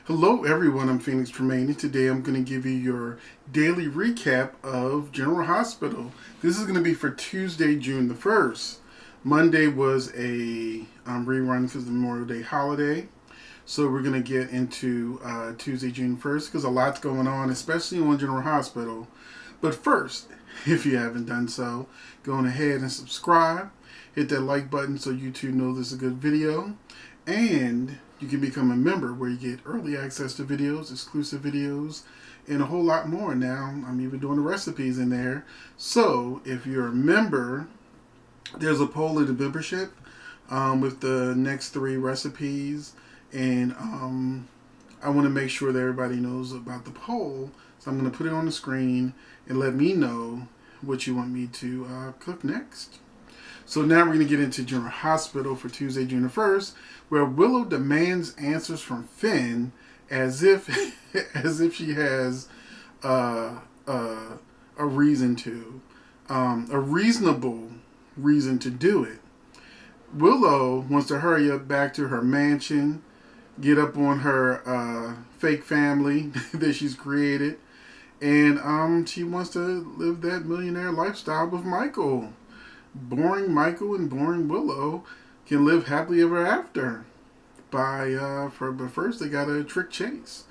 Hello everyone, I'm Phoenix Tremayne, and today I'm going to give you your daily recap of General Hospital. This is going to be for Tuesday, June the 1st. Monday was a rerun because of the Memorial Day holiday. So we're going to get into Tuesday, June 1st because a lot's going on, especially on General Hospital. But first, if you haven't done so, go on ahead and subscribe. Hit that like button so YouTube knows this is a good video. And you can become a member where you get early access to videos, exclusive videos, and a whole lot more. Now, I'm even doing the recipes in there. So, if you're a member, there's a poll in the membership with the next 3 recipes. And I want to make sure that everybody knows about the poll. So, I'm going to put it on the screen and let me know what you want me to cook next. So now we're going to get into General Hospital for Tuesday, June the 1st, where Willow demands answers from Finn as if she has a reason to, a reasonable reason to do it. Willow wants to hurry up back to her mansion, get up on her fake family that she's created, and she wants to live that millionaire lifestyle with Michael. Boring Michael and boring Willow can live happily ever after. But first they gotta trick Chase,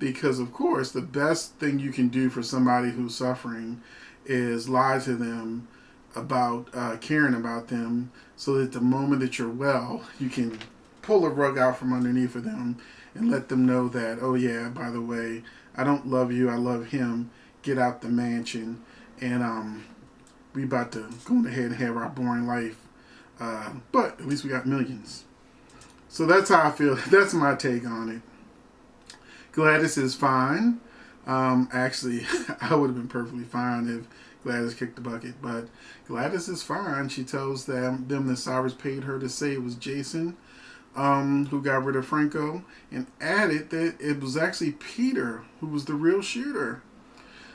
because of course the best thing you can do for somebody who's suffering is lie to them about caring about them, so that the moment that you're well, you can pull a rug out from underneath of them and let them know that, oh yeah, by the way, I don't love you, I love him. Get out the mansion, and we about to go ahead and have our boring life. But at least we got millions. So that's how I feel. That's my take on it. Gladys is fine. Actually, I would have been perfectly fine if Gladys kicked the bucket. But Gladys is fine. She tells them that Cyrus paid her to say it was Jason who got rid of Franco, and added that it was actually Peter who was the real shooter.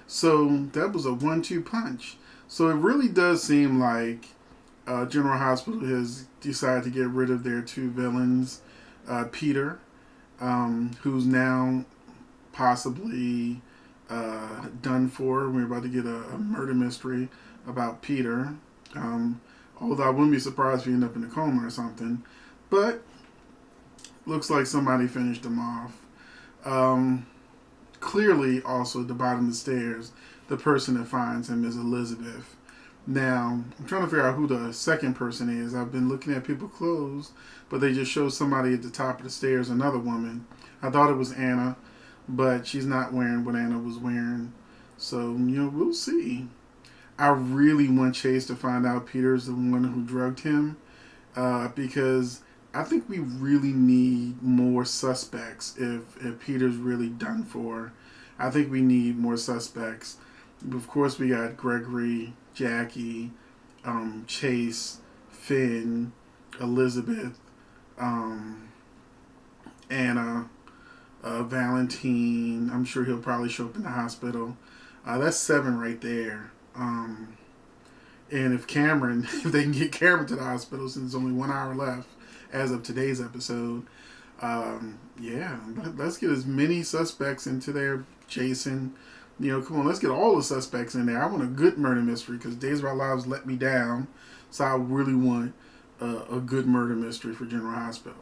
So that was a 1-2 punch. So it really does seem like General Hospital has decided to get rid of their 2 villains. Peter, who's now possibly done for. We're about to get a murder mystery about Peter. Although I wouldn't be surprised if he ended up in a coma or something. But looks like somebody finished him off. Clearly, also at the bottom of the stairs, the person that finds him is Elizabeth. Now, I'm trying to figure out who the second person is. I've been looking at people's clothes, but they just show somebody at the top of the stairs, another woman. I thought it was Anna, but she's not wearing what Anna was wearing. So, we'll see. I really want Chase to find out Peter's the one who drugged him, because I think we really need more suspects if Peter's really done for. I think we need more suspects. Of course, we got Gregory, Jackie, Chase, Finn, Elizabeth, Anna, Valentine. I'm sure he'll probably show up in the hospital. That's 7 right there. And if they can get Cameron to the hospital, since there's only 1 hour left as of today's episode, yeah, let's get as many suspects into there. Jason, come on, let's get all the suspects in there. I want a good murder mystery because Days of Our Lives let me down. So I really want a good murder mystery for General Hospital.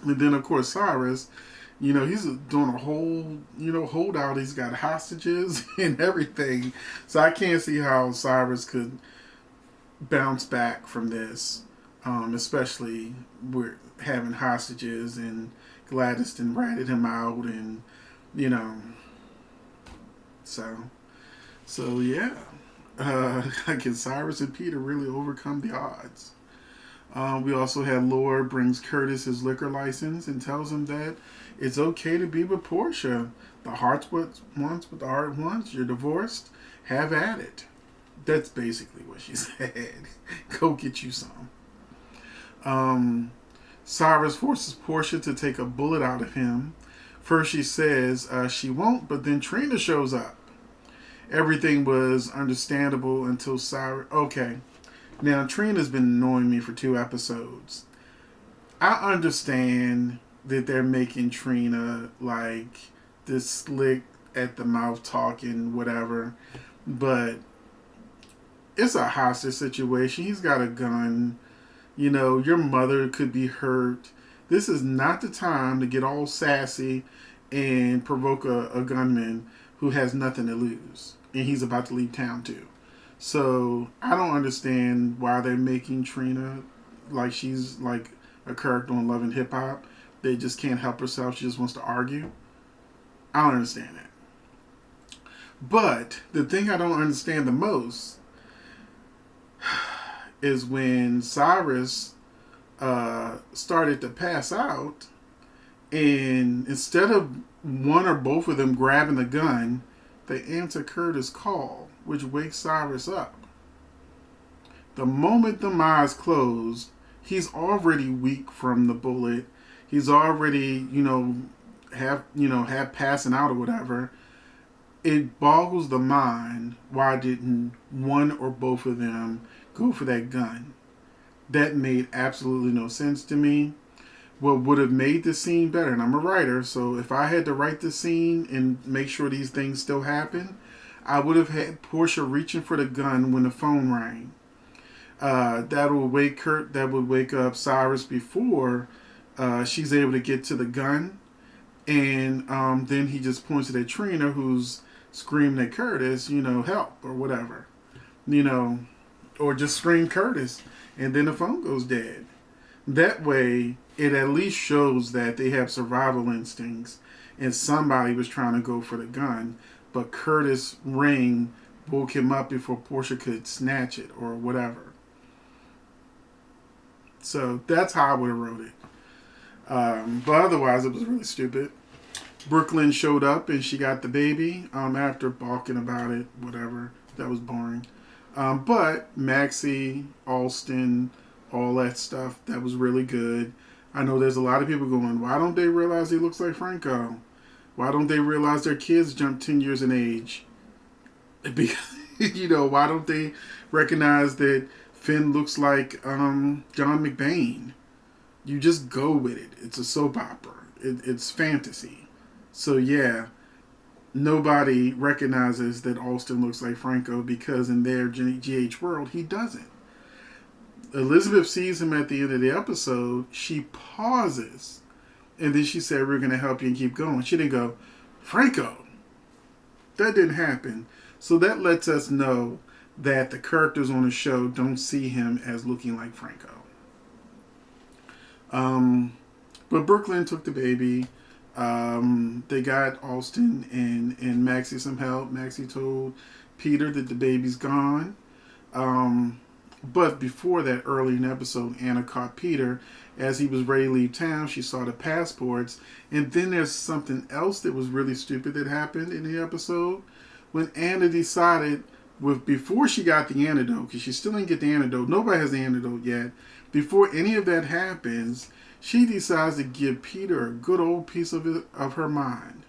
And then, of course, Cyrus, he's doing a whole, holdout. He's got hostages and everything. So I can't see how Cyrus could bounce back from this, especially with having hostages, and Gladys done ratted him out, and, So yeah, can Cyrus and Peter really overcome the odds? We also had Laura brings Curtis his liquor license and tells him that it's okay to be with Portia. The heart's what wants what the heart wants. You're divorced. Have at it. That's basically what she said. Go get you some. Cyrus forces Portia to take a bullet out of him. First she says she won't, but then Trina shows up. Everything was understandable until Cyrus... Okay, now Trina's been annoying me for 2 episodes. I understand that they're making Trina like this slick at the mouth talking, whatever. But it's a hostage situation. He's got a gun. You know, your mother could be hurt. This is not the time to get all sassy and provoke a gunman who has nothing to lose. And he's about to leave town too. So I don't understand why they're making Trina like she's like a character on Love and Hip Hop. They just can't help herself. She just wants to argue. I don't understand that. But the thing I don't understand the most is when Cyrus started to pass out, and instead of one or both of them grabbing the gun, they answer Curtis' call, which wakes Cyrus up. The moment the eyes close, he's already weak from the bullet. He's already, half passing out or whatever. It boggles the mind, why didn't one or both of them go for that gun? That made absolutely no sense to me. What would have made the scene better, and I'm a writer, so if I had to write the scene and make sure these things still happen, I would have had Portia reaching for the gun when the phone rang. That would wake up Cyrus before she's able to get to the gun, and then he just points at Trina, who's screaming at Curtis, help or whatever, or just scream Curtis, and then the phone goes dead. That way, it at least shows that they have survival instincts, and somebody was trying to go for the gun, but Curtis' ring woke him up before Portia could snatch it or whatever. So that's how I would have wrote it. But otherwise, it was really stupid. Brooklyn showed up and she got the baby after balking about it, whatever. That was boring. But Maxie, Alston, all that stuff, that was really good. I know there's a lot of people going, why don't they realize he looks like Franco? Why don't they realize their kids jumped 10 years in age? Why don't they recognize that Finn looks like John McBain? You just go with it. It's a soap opera. It's fantasy. So yeah, nobody recognizes that Alston looks like Franco because in their GH world, he doesn't. Elizabeth sees him at the end of the episode. She pauses. And then she said, we're going to help you and keep going. She didn't go, Franco. That didn't happen. So that lets us know that the characters on the show don't see him as looking like Franco. But Brooklyn took the baby. They got Alston and Maxie some help. Maxie told Peter that the baby's gone. But before that, early in the episode, Anna caught Peter as he was ready to leave town. She saw the passports. And then there's something else that was really stupid that happened in the episode. When Anna decided, before she got the antidote, because she still didn't get the antidote, nobody has the antidote yet. Before any of that happens, she decides to give Peter a good old piece of her mind.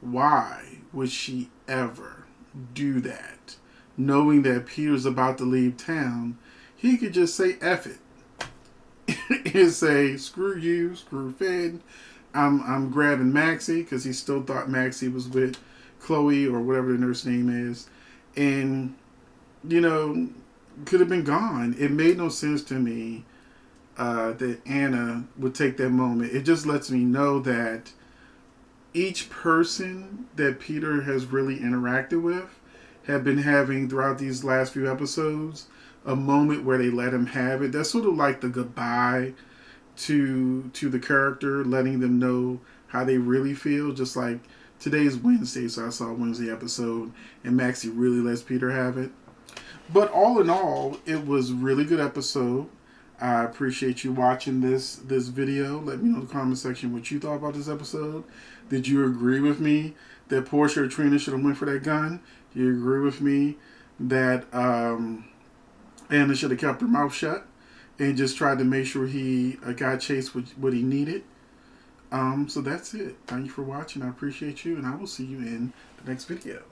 Why would she ever do that? Knowing that Peter's about to leave town, he could just say F it. And say, screw you, screw Finn. I'm grabbing Maxie, because he still thought Maxie was with Chloe or whatever the nurse name is. And, could have been gone. It made no sense to me that Anna would take that moment. It just lets me know that each person that Peter has really interacted with have been having throughout these last few episodes a moment where they let him have it. That's sort of like the goodbye to the character, letting them know how they really feel. Just like today's Wednesday, so I saw a Wednesday episode, and Maxie really lets Peter have it. But all in all, it was a really good episode. I appreciate you watching this video. Let me know in the comment section what you thought about this episode. Did you agree with me that Portia or Trina should have went for that gun? Do you agree with me that Anna should have kept her mouth shut and just tried to make sure he got Chase with what he needed? So that's it. Thank you for watching. I appreciate you, and I will see you in the next video.